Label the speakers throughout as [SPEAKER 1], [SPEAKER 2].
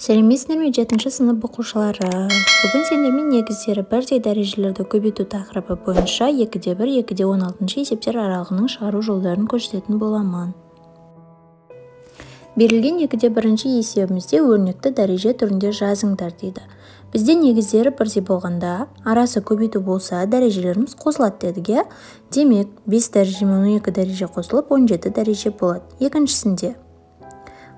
[SPEAKER 1] сәлеметсіздер ме 7 сынып оқушылары. Бүгін сендермен негіздері бірдей дәрежелерді көбейту тақырыбы бойынша 2-1, 2-16 есептер аралығының шығару жолдарын көрсететін боламын. Берілген 2-1 есебімізде өрнекті дәреже түрінде жазыңдар дейді. Бізде негіздері бірдей болғанда, арасы көбейту болса, дәрежелеріміз қосылады дедіге. Демек, 5 дәреже мен 12 дәреже қосылып 17 дәреже болады. Екіншісінде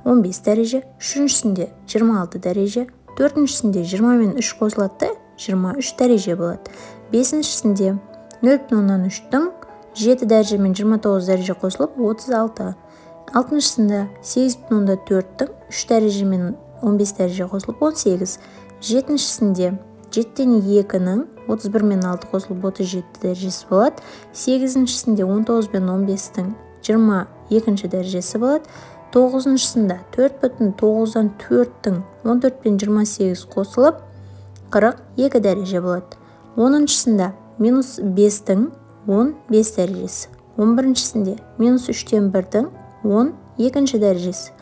[SPEAKER 1] 15 дәреже, үшіншісінде 26 дәреже, төртіншісінде 20 мен 3 қосылады, 23 дәреже болады. Бесіншісінде 0,3-тің 7 дәреже мен 29 дәреже қосылып 36. Алтыншысында 8,4-тің 3 дәреже мен 15 дәреже қосылып 18. Жетіншісінде 7,2-нің 31 мен 6 қосылып 37 дәрежесі болады. Сегізіншісінде 19 мен 15-тің 22 дәрежесі болады. Тоғызыншысында 4,9-дан 4-тің 14 пен 28 қосылып 42 дәреже болады. Оныншысында минус 5-тің 15 дәрежесі. 11-шісінде минус 3-тен 1-тің 12 дәрежесі.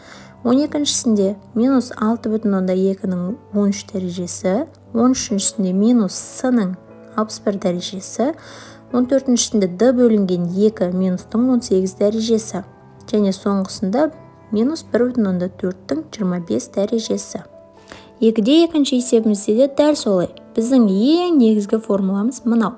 [SPEAKER 1] 12-шісінде минус 6,2-нің 13 дәрежесі. 13-шісінде минус с-нің 61 дәрежесі. 14-шісінде д бөлінген 2 минустың 18 дәрежесі. Және соңғысында минус 1,4-тің 25 дәрежесі. 2-2 есебімізде де дәл солай. Біздің ең негізгі формуламыз мынау.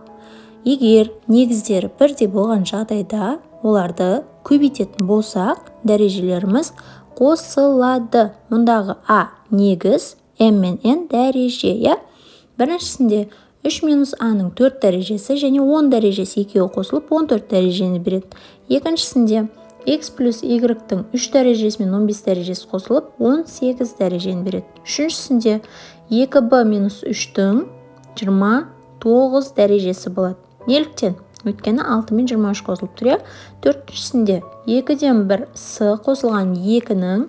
[SPEAKER 1] Егер негіздері бірдей болған жағдайда оларды көбейтетін болсақ, дәрежелеріміз қосылады. Мұндағы а негіз, м мен н дәреже. Біріншісінде 3 минус а-ның 4 дәрежесі және 10 дәрежесі екеуі қосылып 14 дәрежені береді. Екіншісінде x плюс y-тің 3 дәрежесі мен 15 дәрежесі қосылып 18 дәрежені береді. Үшіншісінде 2b минус 3-тің 29 дәрежесі болады. Неліктен? Өйткені 6 мен 23 қосылып тұр. Төртіншісінде 2-ден 1 с қосылған 2-нің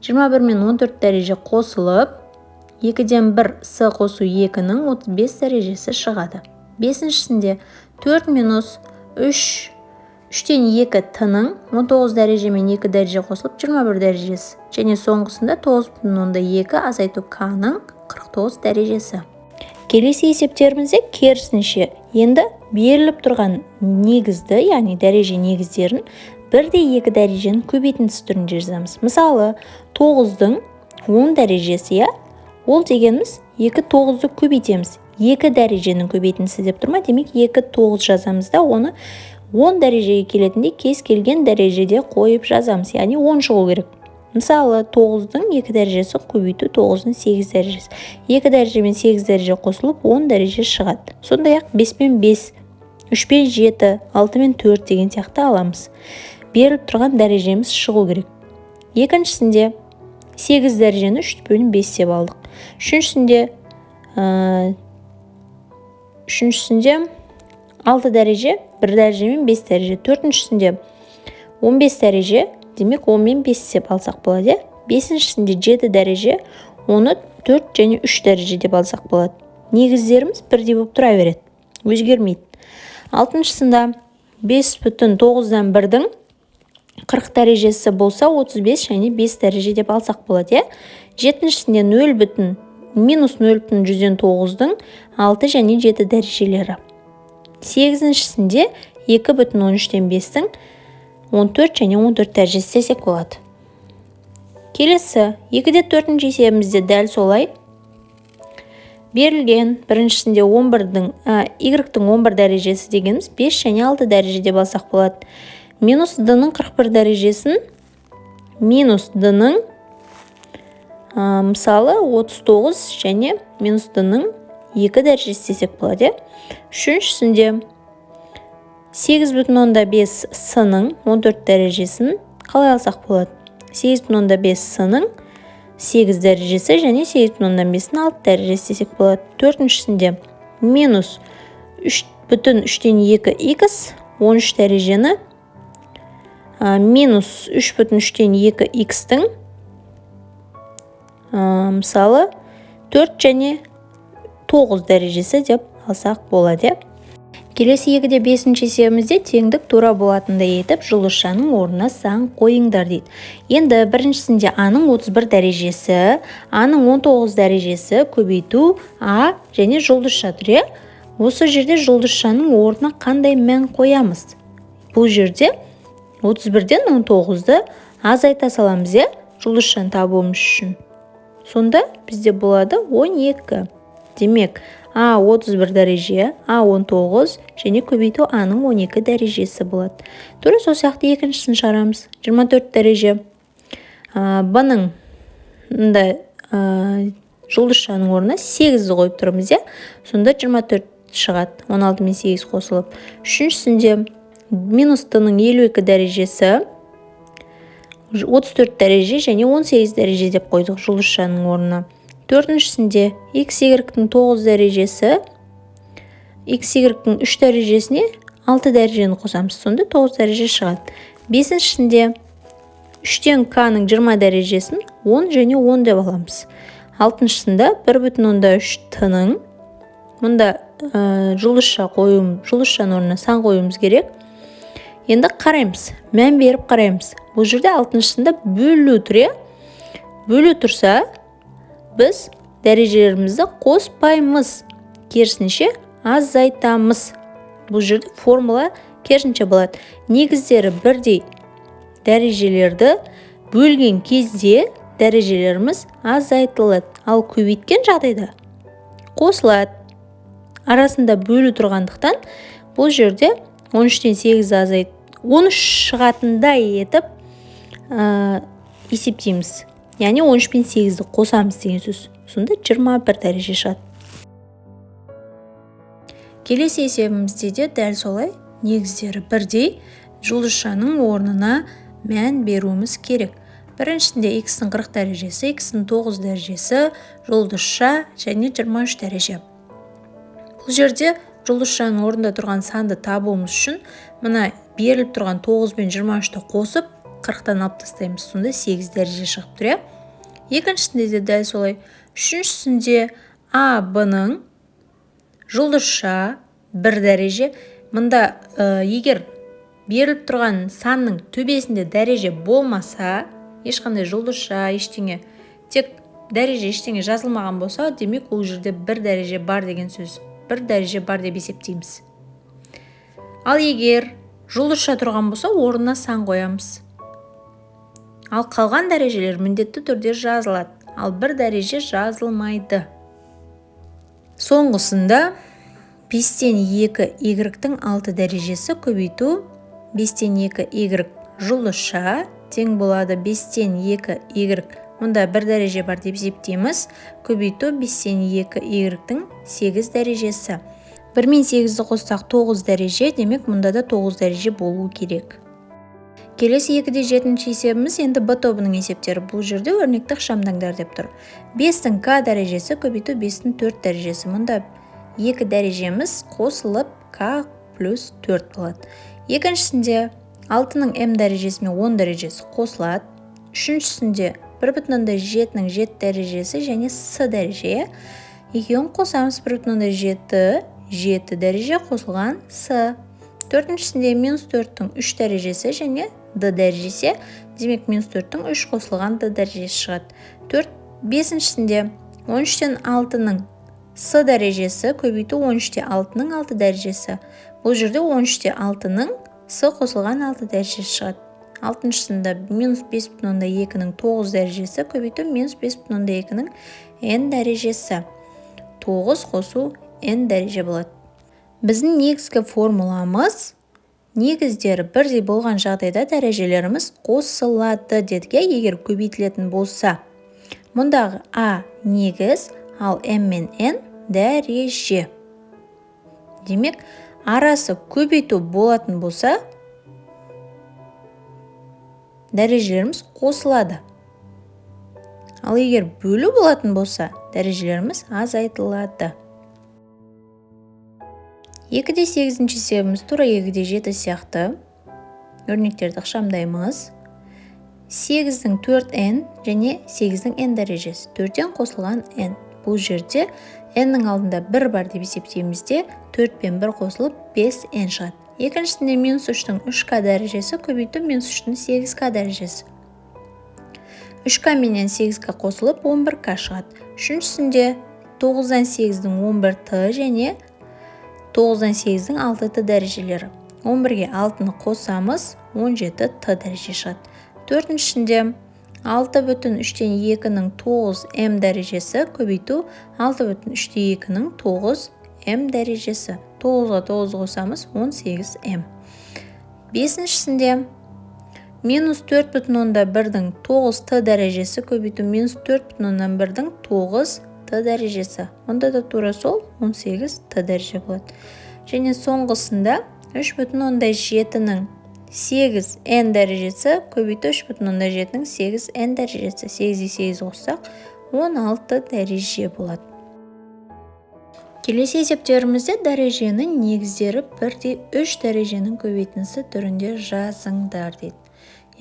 [SPEAKER 1] 21 мен 14 дәреже қосылып 2-ден 1 с қосу 2-нің 35 дәрежесі шығады. Бесіншісінде 4 минус 3-тен 2 т-нің 19 дәреже мен 2 дәреже қосылып 21 дәрежесі. Және соңғысында 9,2 азайту к-нің 49 дәрежесі. Келесі есептерімізде керісінше. Енді беріліп тұрған негізді, яғни дәреже негіздерін бірдей 2 дәреженің көбейтіндісі түрінде жазамыз. Мысалы, 9-дың 10 дәрежесі, ол дегеніміз 2 9-ды көбейтеміз. 2 дәреженің көбейтіндісі деп тұрма, демек 2 9 жазамыз да, оны 10 дәрежеге келетінде кез келген дәрежеде қойып жазамыз, яғни 10 шығу керек. Мысалы, 9-дың 2 дәрежесі көбейту 9-дың 8 дәрежесі. 2 дәреже мен 8 дәреже қосылып 10 дәреже шығады. Сондай-ақ 5 мен 5, 3 пен 7, 6 мен 4 деген сияқты аламыз. Беріліп тұрған дәрежеміз шығу керек. Екіншісінде 8 дәрежені 3 бөлім 5 деп алдық. Үшіншісінде 6 дәреже, 1 дәреже мен 5 дәреже. Төртіншісінде 15 дәреже, демек 10 мен 5 деп алсақ болады. Бесіншісінде 7 дәреже, оны 4 және 3 дәреже деп алсақ болады. Негіздеріміз бірдей болып тұра береді, өзгермейді. Алтыншысында 5,9-дан 1-дің 40 дәрежесі болса 35 және 5 дәреже деп алсақ болады. Жетіншісінде минус 0,100-ден 9-дің 6 және 7 дәрежелері. Сегізіншісінде 2,13-ден 5-дің 14 және 14 дәрежесі десек болады. Келесі 2-4 есебімізде дәл солай. Берілген біріншісінде y-тің 11 дәрежесі дегеніміз 5 және 6 дәреже деп алсақ болады. Минус d-ның 41 дәрежесін минус d-ның мысалы 39 және минус d-ның 2 дәрежесі десек болады. Үшіншісінде 8,5 с-нің 14 дәрежесін қалай алсақ болады? 8,5 с-нің 8 дәрежесі және 8,5-ның 6 дәрежесі десек болады. Төртіншісінде минус 3,3-тен 2х 13 дәрежені минус 3,3-тен 2х-тің мысалы 4 және 9 дәрежесі деп алсақ болады. Келесі 2-де 5-ші есебімізде теңдік тура болатындай етіп жұлдызшаның орнына сан қойыңдар дейді. Енді біріншісінде А-ның 31 дәрежесі, А-ның 19 дәрежесі көбейту А және жұлдызша тұр. Осы жерде жұлдызшаның орнына қандай мән қоямыз? Бұл жерде 31-ден 19-ды азайта саламыз, жұлдызшаны табуымыз үшін. Сонда бізде болады 12. Демек, А 31 дәреже, А 19 және көбейту А-ның 12 дәрежесі болады. Тура сол сияқты екіншісін шығарамыз. 24 дәреже. Бұның жұлдызшаның орнына 8-ді қойып тұрмыз, сонда 24 шығады. 16 мен 8 қосылып. Үшіншісінде минус Т-ның 52 дәрежесі, 34 дәреже және 18 дәреже деп қойдық жұлдызшаның орнына. Төртіншісінде XY-ның 9 дәрежесі, XY-ның 3 дәрежесіне 6 дәрежені қосамыз, сонда 9 дәреже шығады. Бесіншісінде 3-тен К-ның 20 дәрежесін 10 және 10 деп аламыз. Алтыншысында 1,3 Т-ның, мұнда жұлдызшаның орнына сан қоюымыз керек. Енді қараймыз, мән беріп қараймыз. Бұл жерде алтыншысында бөлу тұр. Бөлу тұрса, біз дәрежелерімізді қоспаймыз, керісінше азайтамыз. Бұл жерде формула керісінше болады. Негіздері бірдей дәрежелерді бөлген кезде дәрежелеріміз азайтылады. Ал көбейткен жағдайда қосылады. Арасында бөлу тұрғандықтан бұл жерде 13-тен 8 азайт, 13 шығатындай етіп есептейміз. Яғни 13 пен 8-ді қосамыз деген сөз. Сонда 21 дәреже шығады. Келесі есебімізде де дәл солай негіздері бірдей жұлдызшаның орнына мән беруіміз керек. Біріншісінде X-ның 40 дәрежесі, X-ның 9 дәрежесі, жұлдызша және 23 дәреже. Бұл жерде жұлдызшаның орнында тұрған санды табуымыз үшін мына беріліп тұрған 9 пен 23-ті қосып 40-тан алып тастаймыз. Сонда 8 дәреже шығып тұр. Екіншісінде де дәл солай. Үшіншісінде А, Б-ның жұлдызша 1 дәреже. Мұнда егер беріліп тұрған санның төбесінде дәреже болмаса, ешқандай жұлдызша, ештеңе, тек дәреже ештеңе жазылмаған болса, демек ол жерде 1 дәреже бар деген сөз. 1 дәреже бар деп есептейміз. Ал егер жұлдызша тұрған болса, орнына сан қоямыз. Ал қалған дәрежелер міндетті түрде жазылады. Ал 1 дәреже жазылмайды. Соңғысында 5-тен 2 Y-дің 6 дәрежесі көбейту 5-тен 2 Y жұлдызша тең болады 5-тен 2 Y. Мұнда 1 дәреже бар деп есептейміз. Көбейту 5-тен 2 Y-дің 8 дәрежесі. 1 мен 8-ді қоссақ 9 дәреже, демек мұнда да 9 дәреже болуы керек. Келесі 2-де 7-ші есебіміз енді Б тобының есептері. Бұл жерде өрнекті ықшамдаңдар деп тұр. 5-тің К дәрежесі көбейту 5-тің 4 дәрежесі. Мұнда 2 дәрежеміз қосылып К плюс 4 болады. Екіншісінде 6-ның М дәрежесі мен 10 дәрежесі қосылады. Үшіншісінде 1,7-ның 7 дәрежесі және С дәреже. Екеуін қосамыз, 1,7 7 дәреже қосылған С. Төртіншісінде минус 4-тің 3 дәрежесі және Д дәрежесі. Демек, минус 4-тің 3 қосылған Д дәрежесі шығады. Бесіншісінде 13-тен 6-ның С дәрежесі көбейту 13-те 6-ның 6 дәрежесі. Бұл жерде 13-те 6-ның С қосылған 6 дәрежесі шығады. Алтыншысында минус 5,2-ның 9 дәрежесі көбейту минус 5,2-ның N дәрежесі. 9 қосу N дәреже болады. Біздің негізгі формуламыз негіздері бірдей болған жағдайда дәрежелеріміз қосылады дедік. Егер көбейтілетін болса, мұндағы А негіз, ал М мен N дәреже. Демек, арасы көбейту болатын болса, дәрежелеріміз қосылады. Ал егер бөлу болатын болса, дәрежелеріміз азайтылады. 2-де 8-ші есебіміз тура 2-де 7 сияқты. Өрнектерді ықшамдаймыз. 8-дің 4N және 8-дің N дәрежесі. 4-тен қосылған N. бұл жерде n-нің алдында 1 бар деп есептеймізде 4 пен 1 қосылып 5n шығады. Екіншісінде минус 3-тің 3k дәрежесі көбейту минус 3-тің 8k дәрежесі. 3k менен 8k қосылып 11k шығады. Үшіншісінде 9-дан 8-дің 11t және 9-дан 8-дің 6t дәрежелері. 11-ге 6-ны қосамыз, 17t дәреже шығады. Төртіншісінде 6,3-тен 2-нің 9m дәрежесі көбейту 6,3-тен 2-нің 9m дәрежесі. 9-ға 9 қосамыз 18m. Бесіншісінде минус 4,1-дің 9t дәрежесі көбейту минус 4,1-дің 9t дәрежесі. Онда да тура сол 18t дәреже болады. Және соңғысында 3,7-ның 8n дәрежесі көбейту 3,7-ның 8n дәрежесі. 8-ге 8 қоссақ 16 дәреже болады. Келесі есептерімізде дәреженің негіздері 1/3 дәреженің көбейтіндісі түрінде жазыңдар дейді.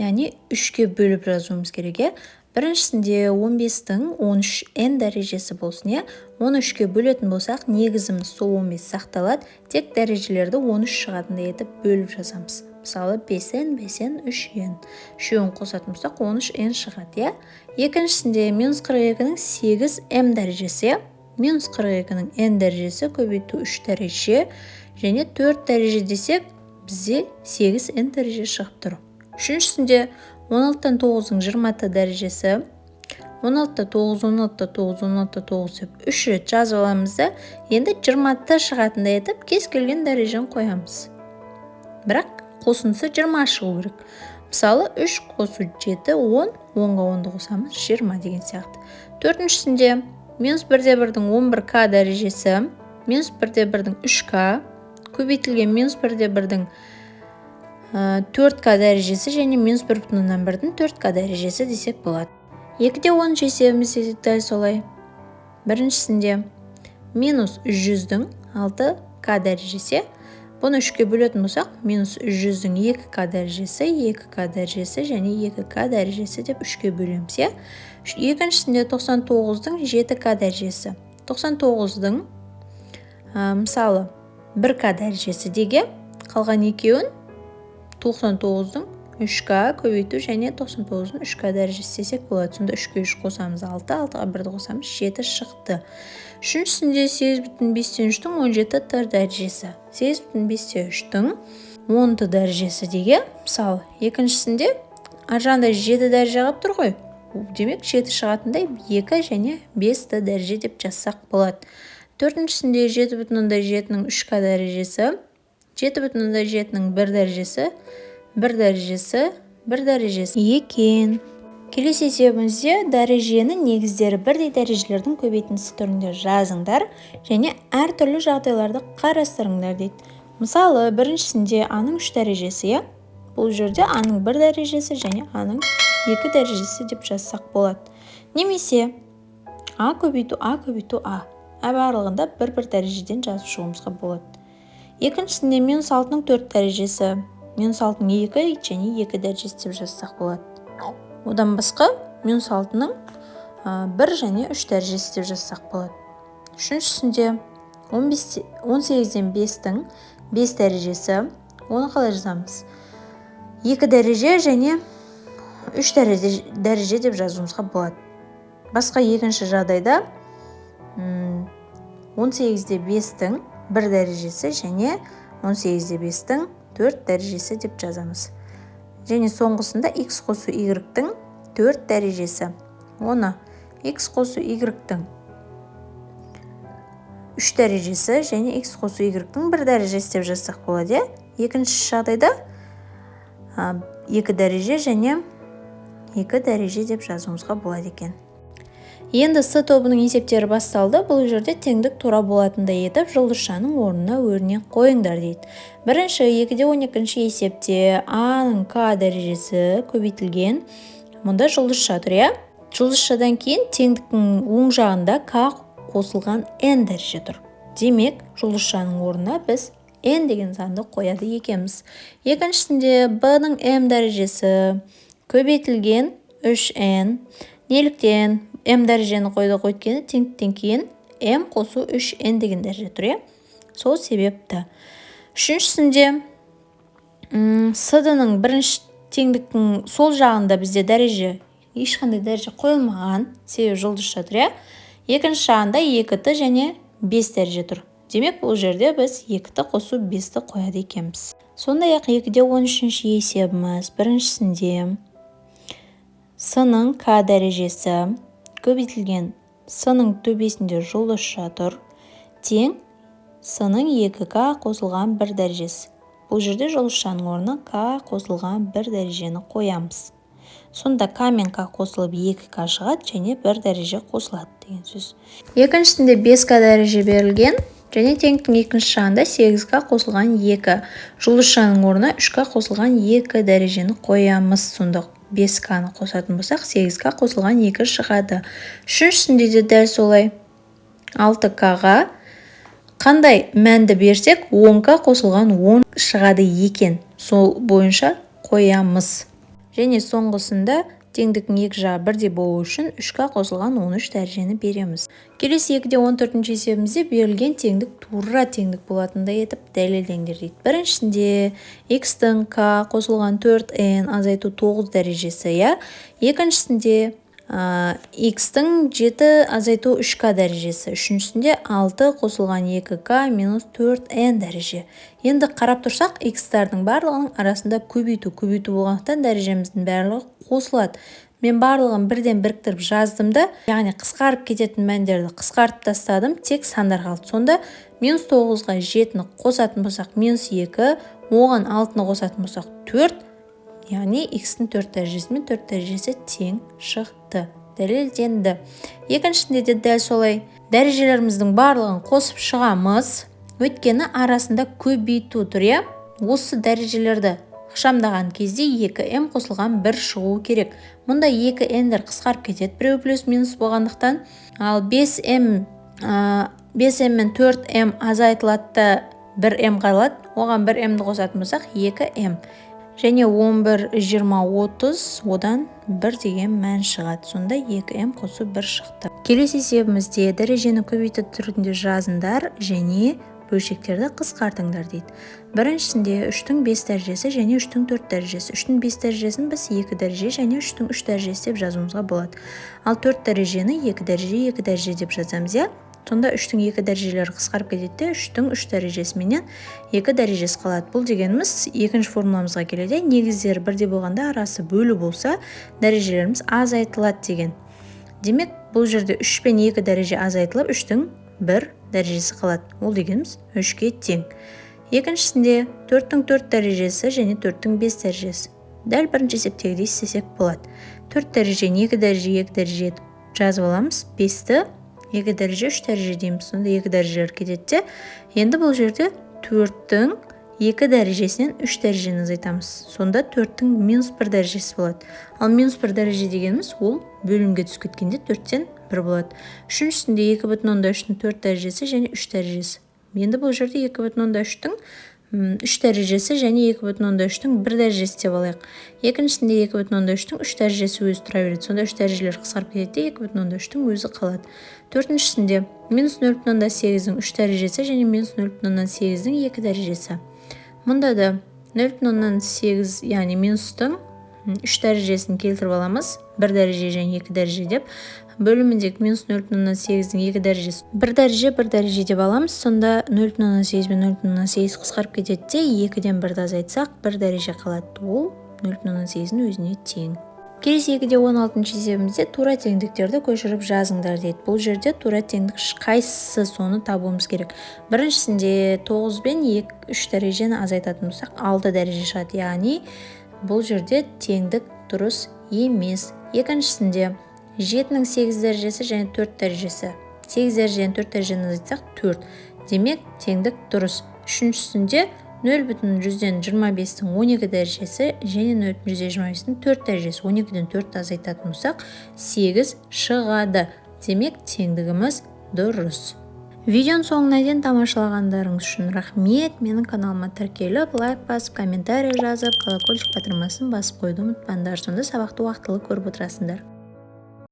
[SPEAKER 1] Яғни 3-ке бөліп жазуымыз керек. Біріншісінде 15-тің 13n дәрежесі болсын. 13-ке бөлетін болсақ, негізіміз сол 15 сақталады. Тек дәрежелерді 13 шығатындай етіп бөліп жазамыз. Мысалы 5n, 5n, 3n. Үшеуін қосатын болсақ 13n шығады. Екіншісінде минус 42-нің 8m дәрежесі. Минус 42-нің n дәрежесі көбейту 3 дәреже және 4 дәреже десек, бізде 8n дәреже шығып тұр. Үшіншісінде 16-тан 9-ның 20t дәрежесі. 16-та 9, 16-та 9, 16-та 9 деп 3 рет жазып аламыз да, енді 20t шығатындай етіп кез келген дәрежені қоямыз. Бірақ қосындысы 20 шығу керек. Мысалы 3 қосу 7, 10, 10-ға 10-ды қосамыз 20 деген сияқты. Төртіншісінде минус 1/1-дің 11k дәрежесі, минус 1/1-дің 3k, көбейтілген минус 1/1-дің 4k дәрежесі және минус 1/1-дің 4k дәрежесі десек болады. 2/10 есебіміз дәл солай. Біріншісінде минус 100-дің 6k дәрежесі. Бұны 3-ке бөлетін болсақ, минус 100-дің 2k дәрежесі, 2k дәрежесі және 2k дәрежесі деп 3-ке бөлеміз. Екіншісінде 99-дің 7k дәрежесі. 99-дің мысалы 1k дәрежесі деге, қалған екеуін 99-дің 3k көбейту және 99-дің 3k дәрежесі десек болады. Сонда 3-ке 3 қосамыз 6, 6-ға 1-ді қосамыз 7 шықты. Үшіншісінде 8,5-тің 17t дәрежесі. 8,5-тің 10t дәрежесі деге, мысалы, екіншісінде аржанда 7 дәреже қалып тұр ғой. Демек 7 шығатындай 2 және 5t дәреже деп жазсақ болады. Төртіншісінде 7,7-нің 3k дәрежесі. 7,7-нің 1 дәрежесі, 1 дәрежесі, 1 дәрежесі екен. Келесі есебімізде дәреженің негіздері бірдей дәрежелердің көбейтіндісі түрінде жазыңдар және әртүрлі жағдайларды қарастырыңдар дейді. Мысалы, біріншісінде а-ның 3 дәрежесі, бұл жерде а-ның 1 дәрежесі және а-ның 2 дәрежесі деп жазсақ болады. Немесе а көбейту а. Барлығында 1-1 дәрежеден жазып шығуымызға болады. Екіншісінде минус 6-ның 4 дәрежесі, минус 6-ның 2 және 2 дәрежесі деп жазсақ болады. Одан басқа минус 6-ның 1 және 3 дәрежесі деп жазсақ болады. Үшіншісінде 18-ден 5-тің 5 дәрежесі, оны қалай жазамыз? 2 дәреже және 3 дәреже деп жазуымызға болады. Басқа екінші жағдайда 18-де 5-тің 1 дәрежесі және 18-де 5-тің 4 дәрежесі деп жазамыз. Және соңғысында x қосу y-тің 4 дәрежесі. Оны x қосу y-тің 3 дәрежесі және x қосу y-тің 1 дәрежесі деп жазсақ болады. Екінші жағдайда 2 дәреже және 2 дәреже деп жазуымызға болады екен. Енді С тобының есептері басталды. Бұл жерде теңдік тура болатындай етіп, жұлдызшаның орнына өрнек қойыңдар дейді. Бірінші 2/12 есепте А-ның К дәрежесі көбейтілген. Мұнда жұлдызша тұр, Жұлдызшадан кейін теңдіктің оң жағында К қосылған N дәреже тұр. Демек, жұлдызшаның орнына біз N деген санды қояды екенбіз. Екіншісінде Б-ның М дәрежесі көбейтілген 3N. Неліктен м дәрежені қойдық, өйткені теңдіктен кейін м қосу 3n деген дәреже тұр, сол себепті. Үшіншісінде с-ның бірінші теңдіктің сол жағында бізде ешқандай дәреже қойылмаған, себебі жұлдызша тұр. Екінші жағында 2t және 5 дәреже тұр. Демек, бұл жерде біз 2t қосу 5-ті қояды екенбіз. Сондай-ақ 2-де 13-ші есебіміз. Біріншісінде с-ның к дәрежесі көбейтілген с-ның төбесінде жұлдызша тұр, тең с-ның 2к қосылған 1 дәрежесі. Бұл жерде жұлдызшаның орнына к қосылған 1 дәрежені қоямыз. Сонда к мен к қосылып 2к шығады және 1 дәреже қосылады деген сөз. Екіншісінде 5к дәреже берілген және теңдіктің екінші жағында 8к қосылған 2. Жұлдызшаның орнына 3к қосылған 2 дәрежені қоямыз. Сонда 5к-ны қосатын болсақ, 8к қосылған 2 шығады. Үшіншісінде де дәл солай. 6к-ға қандай мәнді берсек, 10к қосылған 10 шығады екен. Сол бойынша қоямыз. Және соңғысында теңдіктің екі жағы бірдей болу үшін 3к қосылған 13 дәрежені береміз. Келесі 2-де 14-ші есебімізде берілген теңдік тура теңдік болатындай етіп дәлелдеңдер дейді. Біріншісінде x-тің к қосылған 4n азайту 9 дәрежесі. Екіншісінде x-тің 7 азайту 3к дәрежесі. Үшіншісінде 6 қосылған 2к минус 4n дәреже. Енді қарап тұрсақ, x-тардың барлығының арасында көбейту болғандықтан дәрежеміздің барлығы қосылады. Мен барлығын бірден біріктіріп жаздымды, яғни қысқарып кететін мәндерді қысқартып тастадым, тек сандар қалды. Сонда минус 9-ға 7-ні қосатын болсақ, минус 2, оған 6-ны қосатын болсақ, 4, яғни x-тің 4 дәрежесі мен 4 дәрежесі тең шықты. Дәлелденді. Екіншісінде де дәл солай. Дәрежелеріміздің барлығын қосып шығамыз. Өйткені арасында көбейту тұр. Осы дәрежелерді ықшамдаған кезде 2m қосылған 1 шығуы керек. Мұнда 2n-дер қысқарып кетеді, біреу плюс минус болғандықтан. Ал 5m мен 4m азайтылады, 1m қалады. Оған 1m-ді қосатын болсақ 2m. Және 11, 20, 30, одан 1 деген мән шығады. Сонда 2m қосу 1 шықты. Келесі есебімізде дәрежені көбейту түрінде жазыңдар және бөлшектерді қысқартыңдар дейді. Біріншісінде 3-тің 5 дәрежесі және 3-тің 4 дәрежесі. 3-тің 5 дәрежесін біз 2 дәреже және 3-тің 3 дәрежесі деп жазуымызға болады. Ал 4 дәрежені 2 дәреже деп жазамыз. Сонда 3-тің 2 дәрежелері қысқарып кетеді, 3-тің 3 дәрежесі менен 2 дәрежесі қалады. Бұл дегеніміз екінші формуламызға келеді. Негіздері бірдей болғанда арасы бөлу болса, дәрежелеріміз азайтылады деген. Демек, бұл жерде 3 пен 2 дәреже азайтылып, 3-тің 1 дәрежесі қалады. Ол дегеніміз 3-ке тең. Екіншісінде 4-тің 4 дәрежесі және 4-тің 5 дәрежесі. Дәл бірінші есептегідей істесек болады. 4 дәрежені 2 дәреже етіп жазып аламыз. 5-ті 2 дәреже 3 дәреже дейміз. Сонда 2 дәрежелер кетеді. Енді бұл жерде 4-тің 2 дәрежесінен 3 дәрежені азайтамыз. Сонда 4-тің минус 1 дәрежесі болады. Ал минус 1 дәреже дегеніміз ол бөлімге түсіп кеткенде 4-тен 1 болады. Үшіншісінде 2,3-тің 4 дәрежесі және 3 дәрежесі. Енді бұл жерде 2,3-тің 3 дәрежесі және 2,3-тің 1 дәрежесі деп алайық. Екіншісінде 2,3-тің 3 дәрежесі өзі тұра береді. Сонда 3 дәрежелер қысқарып кетеді, 2,3-тің өзі қалады. Төртіншісінде минус 0,8-дің 3 дәрежесі және минус 0,8-дің 2 дәрежесі. Мұнда да 0,8, яғни минустың 3 дәрежесін келтіріп аламыз. 1 дәреже және 2 дәреже деп. Бөліміндегі минус 0,8-дің 2 дәрежесі 1 дәреже деп аламыз. Сонда 0,8 мен 0,8 қысқарып кетеді де, 2-ден 1-ді азайтсақ 1 дәреже қалады. Ол 0,8-дің өзіне тең. Келесі 2-де 16-шы есебімізде тура теңдіктерді көшіріп жазыңдар дейді. Бұл жерде тура теңдік қайсысы, соны табуымыз керек. Біріншісінде 9 бен 3 дәрежені азайтатын болсақ 6 дәреже шығады. Яғни бұл жерде теңдік дұрыс емес. Екіншісінде 7-нің 8 дәрежесі және 4 дәрежесі. 8 дәрежені 4 дәрежені азайтсақ 4. Демек теңдік дұрыс. Үшіншісінде 0,125-тің 12 дәрежесі және 0,125-тің 4 дәрежесі. 12-ден 4 азайтатын болсақ 8 шығады. Демек теңдігіміз дұрыс. Видеоның соңына дейін тамашалағандарыңыз үшін рахмет. Менің каналыма тіркеліп, лайк басып, комментарий жазып, колокольчик батырмасын басып қойды ұмытпаңдар. Сонда сабақты уақытылы көріп отырасыңдар.